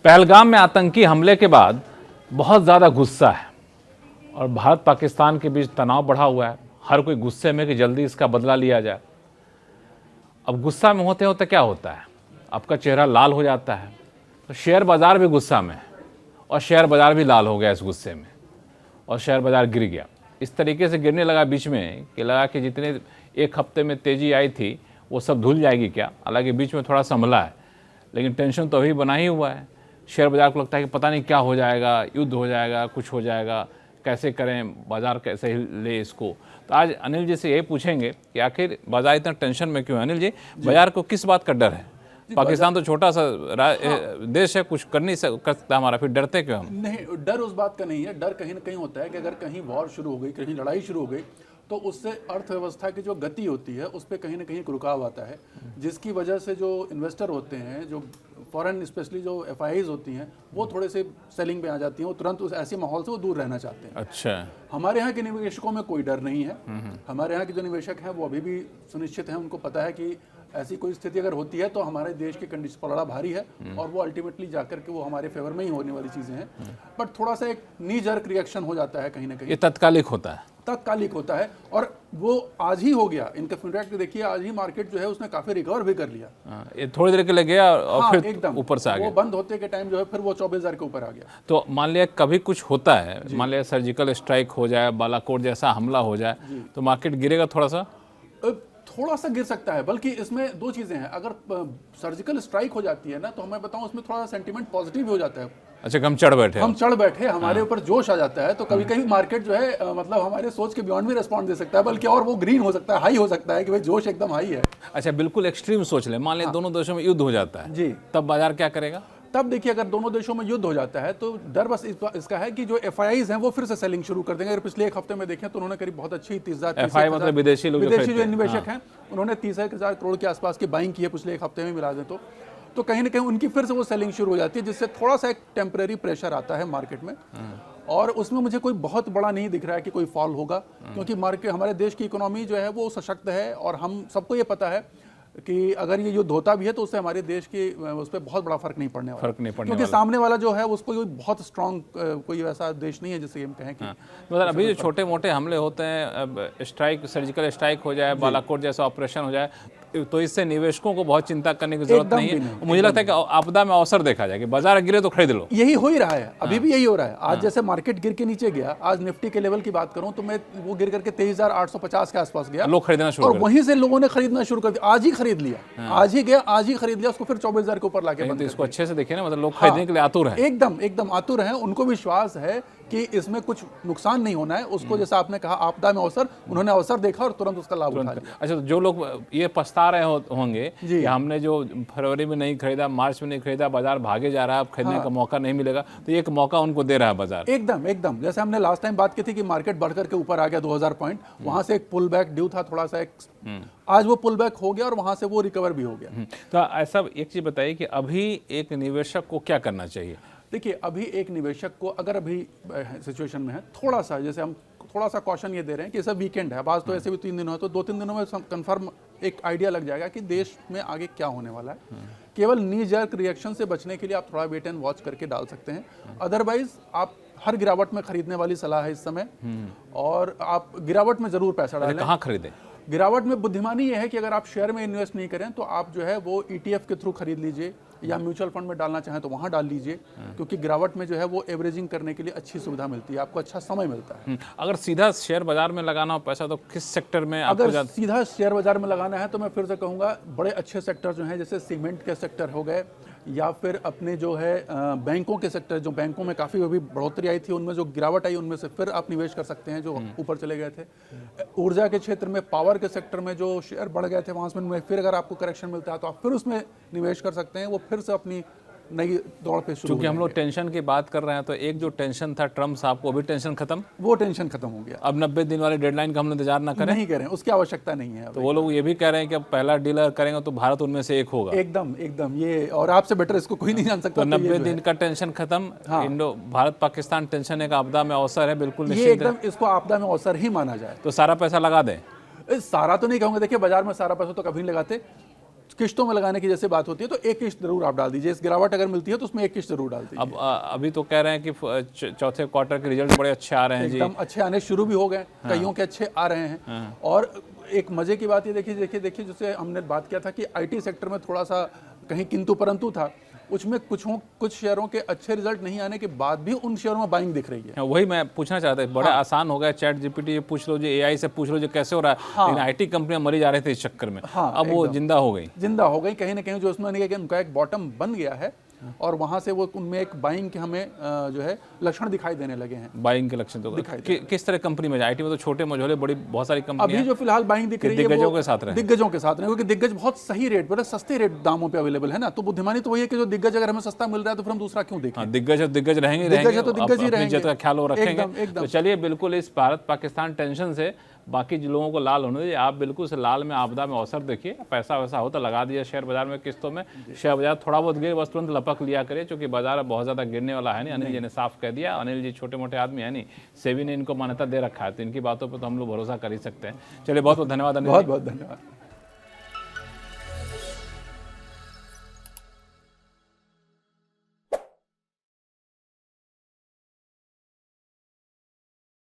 पहलगाम में आतंकी हमले के बाद बहुत ज़्यादा गुस्सा है और भारत पाकिस्तान के बीच तनाव बढ़ा हुआ है। हर कोई गुस्से में कि जल्दी इसका बदला लिया जाए। अब गुस्सा में होते होते क्या होता है, आपका चेहरा लाल हो जाता है। तो शेयर बाज़ार भी गुस्सा में है और शेयर बाज़ार भी लाल हो गया इस गुस्से में और शेयर बाज़ार गिर गया। इस तरीके से गिरने लगा बीच में कि लगा कि जितने एक हफ्ते में तेज़ी आई थी वो सब धुल जाएगी क्या। हालांकि बीच में थोड़ा संभला है, लेकिन टेंशन तो अभी बना ही हुआ है। शेयर बाज़ार को लगता है कि पता नहीं क्या हो जाएगा, युद्ध हो जाएगा, कुछ हो जाएगा, कैसे करें, बाज़ार कैसे ले इसको। तो आज अनिल जी से यही पूछेंगे कि आखिर बाज़ार इतना टेंशन में क्यों है। अनिल जी, बाज़ार को किस बात का डर है? पाकिस्तान तो छोटा सा देश है, कुछ कर नहीं सकता हमारा, फिर डरते क्यों हम? नहीं, डर उस बात का नहीं है। डर कहीं ना कहीं होता है कि अगर कहीं वॉर शुरू हो गई, कहीं लड़ाई शुरू हो गई, तो उससे अर्थव्यवस्था की जो गति होती है उस पर कहीं ना कहीं एक रुकाव आता है, जिसकी वजह से जो इन्वेस्टर होते हैं, जो फॉरेन स्पेशली जो FIIs होती हैं, वो थोड़े से सेलिंग पे आ जाती हैं। वो तुरंत उस ऐसे माहौल से वो दूर रहना चाहते हैं। अच्छा, हमारे यहाँ के निवेशकों में कोई डर नहीं है। हमारे यहाँ के जो निवेशक हैं वो अभी भी सुनिश्चित हैं। उनको पता है कि ऐसी कोई स्थिति अगर होती है तो हमारे देश की कंडीशन पलड़ा भारी है और वो अल्टीमेटली जाकर के वो हमारे फेवर में ही होने वाली चीज़ें हैं। बट थोड़ा सा एक नी जर्क रिएक्शन हो जाता है कहीं ना कहीं। ये तात्कालिक होता है, तात्कालिक होता है और वो आज ही हो गया। इनका इनफैक्ट देखिए, आज ही मार्केट जो है उसने काफी रिकवर भी कर लिया। ये थोड़ी देर के लिए गया और फिर एकदम ऊपर से आ गया। वो बंद होते के टाइम जो है फिर वो 24,000 के ऊपर आ गया। तो मान लिया कभी कुछ होता है, मान लिया सर्जिकल स्ट्राइक हो जाए, बालाकोट जैसा हमला हो जाए, तो मार्केट गिरेगा थोड़ा सा गिर सकता है। बल्कि इसमें दो चीजें हैं। अगर सर्जिकल स्ट्राइक हो जाती है ना, तो मैं बताऊं उसमें थोड़ा सा सेंटीमेंट पॉजिटिव भी हो जाता है। अच्छा, हम चढ़ बैठे, हमारे ऊपर जोश आ जाता है, तो कभी कभी मार्केट जो है मतलब हमारे सोच के बियॉन्ड भी रिस्पॉन्ड दे सकता है। बल्कि और वो ग्रीन हो सकता है, हाई हो सकता है कि भाई जोश एकदम हाई है। अच्छा, बिल्कुल एक्सट्रीम सोच ले, मान लिया दोनों देशों में युद्ध हो जाता है जी, तब बाजार क्या करेगा? तब देखिए, अगर दोनों देशों में युद्ध हो जाता है तो डर बस इसका है कि जो FIIs हैं वो फिर से सेलिंग शुरू कर देंगे। अगर पिछले एक हफ्ते में देखें तो उन्होंने करीब बहुत अच्छी 30,000 FII मतलब विदेशी जो निवेशक हैं, उन्होंने 30,000 करोड़ के आसपास की बाइंग की है पिछले एक हफ्ते में मिला दें तो कहीं ना कहीं उनकी फिर से वो सेलिंग शुरू हो जाती है, जिससे थोड़ा सा एक टेम्परेरी प्रेशर आता है मार्केट में। और उसमें मुझे कोई बहुत बड़ा नहीं दिख रहा है कि कोई फॉल होगा, क्योंकि मार्केट, हमारे देश की इकोनॉमी जो है वो सशक्त है और हम सबको ये पता है कि अगर ये युद्ध होता भी है तो उससे हमारे देश की उस पर बहुत बड़ा फर्क नहीं पड़ने वाला, क्योंकि सामने वाला जो है उसको कोई बहुत स्ट्रांग कोई वैसा देश नहीं है जिससे हम कहें कि मतलब अभी जो छोटे मोटे हमले होते हैं, स्ट्राइक, सर्जिकल स्ट्राइक हो जाए, बालाकोट जैसा ऑपरेशन हो जाए, तो इससे निवेशकों को बहुत चिंता करने की जरूरत नहीं है। मुझे लगता है कि आपदा में अवसर देखा जाए कि बाजार गिरे तो खरीद लो। यही हो ही रहा है, अभी भी यही हो रहा है। आज जैसे मार्केट गिर के नीचे गया, आज निफ्टी के लेवल की बात करूं तो मैं वो गिर करके 23,850 के आसपास गया, लोग खरीदना शुरू और वहीं से लोगों ने खरीदना शुरू कर दिया। आज ही खरीद लिया, आज ही गया, आज ही खरीद लिया, उसको फिर 24,000 के ऊपर लाके तो इसको अच्छे से देखिए ना, मतलब लोग खरीदने के लिए आतुर हैं, एकदम आतुर हैं। उनको विश्वास है कि इसमें कुछ नुकसान नहीं होना है। उसको जैसा आपने कहा आपदा में अवसर, उन्होंने अवसर देखा और तुरंत उसका लाभ उठा लिया। अच्छा, तो जो लोग ये पछता रहे होंगे कि हमने जो फरवरी में नहीं खरीदा, मार्च में नहीं खरीदा, बाजार भागे जा रहा है, अब खरीदने का मौका नहीं मिलेगा, तो एक मौका उनको दे रहा है बाजार। एकदम जैसे हमने लास्ट टाइम बात की थी कि मार्केट बढ़कर के ऊपर आ गया 2,000 पॉइंट, वहां से एक पुल बैक ड्यू था थोड़ा सा, आज वो पुल बैक हो गया और वहां से वो रिकवर भी हो गया। तो ऐसा एक चीज बताइए कि अभी एक निवेशक को क्या करना चाहिए? देखिए, अभी एक निवेशक को अगर अभी सिचुएशन में है, थोड़ा सा जैसे हम थोड़ा सा कॉशन ये दे रहे हैं कि सब वीकेंड है, आज तो ऐसे भी 3 दिन हो, तो 2-3 दिनों में कंफर्म एक आइडिया लग जाएगा कि देश में आगे क्या होने वाला है। केवल नी जर्क रिएक्शन से बचने के लिए आप थोड़ा वेट एंड वॉच करके डाल सकते हैं। अदरवाइज आप हर गिरावट में खरीदने वाली सलाह है इस समय, और आप गिरावट में जरूर पैसा डालें। कहाँ खरीदें? गिरावट में बुद्धिमानी ये है कि अगर आप शेयर में इन्वेस्ट नहीं करें तो आप जो है वो ETF के थ्रू खरीद लीजिए, या म्यूचुअल फंड में डालना चाहें तो वहां डाल लीजिए, क्योंकि गिरावट में जो है वो एवरेजिंग करने के लिए अच्छी सुविधा मिलती है, आपको अच्छा समय मिलता है। अगर सीधा शेयर बाजार में लगाना हो पैसा तो किस सेक्टर में? अगर सीधा शेयर बाजार में लगाना है तो मैं फिर से कहूंगा बड़े अच्छे सेक्टर जो हैं, जैसे सीमेंट के सेक्टर हो गए, या फिर अपने जो है बैंकों के सेक्टर, जो बैंकों में काफ़ी अभी बढ़ोतरी आई थी, उनमें जो गिरावट आई उनमें से फिर आप निवेश कर सकते हैं जो ऊपर चले गए थे। ऊर्जा के क्षेत्र में, पावर के सेक्टर में जो शेयर बढ़ गए थे, वहाँ में फिर अगर आपको करेक्शन मिलता है तो आप फिर उसमें निवेश कर सकते हैं, वो फिर से अपनी नई दौड़ पे शुरू। क्योंकि हम लोग टेंशन की बात कर रहे हैं, तो एक जो टेंशन था ट्रम्प साहब को, अभी टेंशन खत्म, वो टेंशन खत्म हो गया। अब 90 दिन वाली डेडलाइन का हम इंतजार ना करें, नहीं करें, उसकी आवश्यकता नहीं है। तो वो लोग ये भी कह रहे हैं कि अब पहला डीलर करेंगे तो भारत उनमें से एक होगा। एकदम ये, और आपसे बेटर इसको कोई नहीं जान सकता। तो 90 दिन का टेंशन खत्म। इंडो भारत पाकिस्तान टेंशन एक आपदा में अवसर है, बिल्कुल ये एकदम इसको आपदा में अवसर ही माना जाए। तो सारा पैसा लगा दें? सारा तो नहीं कहूंगा, देखिए बाजार में सारा पैसा तो कभी नहीं लगाते, किश्तों में लगाने की जैसे बात होती है तो एक किश्त जरूर आप डाल दीजिए, इस गिरावट अगर मिलती है तो उसमें एक किश्त जरूर डाल दीजिए। अब अभी तो कह रहे हैं कि चौथे क्वार्टर के रिजल्ट बड़े अच्छे आ रहे हैं जी। एकदम अच्छे आने शुरू भी हो गए, कईयों के अच्छे आ रहे हैं। और एक मजे की बात ये देखिए जैसे हमने बात किया था कि आईटी सेक्टर में थोड़ा सा कहीं किंतु परंतु था, उसमें कुछ शेयरों के अच्छे रिजल्ट नहीं आने के बाद भी उन शेयरों में बाइंग दिख रही है। वही मैं पूछना चाहता था, बड़ा आसान हो गया, चैट जीपीटी पूछ लो जी, एआई से पूछ लो जी कैसे हो रहा है, लेकिन आईटी कंपनियां मरी जा रही थी इस चक्कर में। अब वो जिंदा हो गई कहीं ना कहीं, जो उसमें उनका एक बॉटम बन गया है और वहां से वो उनमें एक बाइंग के हमें जो है लक्षण दिखाई देने लगे हैं। बाइंग के लक्षण तो किस तरह कंपनी में, आईटी में तो छोटे मझोले बड़ी बहुत सारी कंपनी अभी जो फिलहाल बाइंग दिख रही है दिग्गजों के साथ रहे, क्योंकि दिग्गज बहुत सही रेट पर, सस्ते रेट दामों पे अवेलेबल है ना, तो बुद्धिमानी तो वही है कि जो दिग्गज अगर हमें सस्ता मिल रहा है तो फिर हम दूसरा क्यों देखें। दिग्गज रहेंगे, तो दिग्गज ही रहेंगे, का ख्याल रखेंगे। तो चलिए, बिल्कुल इस भारत पाकिस्तान टेंशन से बाकी लोगों को लाल होने दीजिए, आप बिल्कुल से लाल में आपदा में अवसर देखिए, पैसा वैसा हो तो लगा दिया शेयर बाजार में किस्तों में। शेयर बाजार थोड़ा बहुत गिरे बस तुरंत लपक लिया करिए, क्योंकि बाजार बहुत ज़्यादा गिरने वाला है नहीं। अनिल जी ने साफ कह दिया, अनिल जी छोटे मोटे आदमी है नहीं, सेबी ने इनको मान्यता दे रखा है, तो इनकी बातों पर तो हम लोग भरोसा कर ही सकते हैं। चलिए, बहुत बहुत धन्यवाद अनिल, बहुत बहुत धन्यवाद।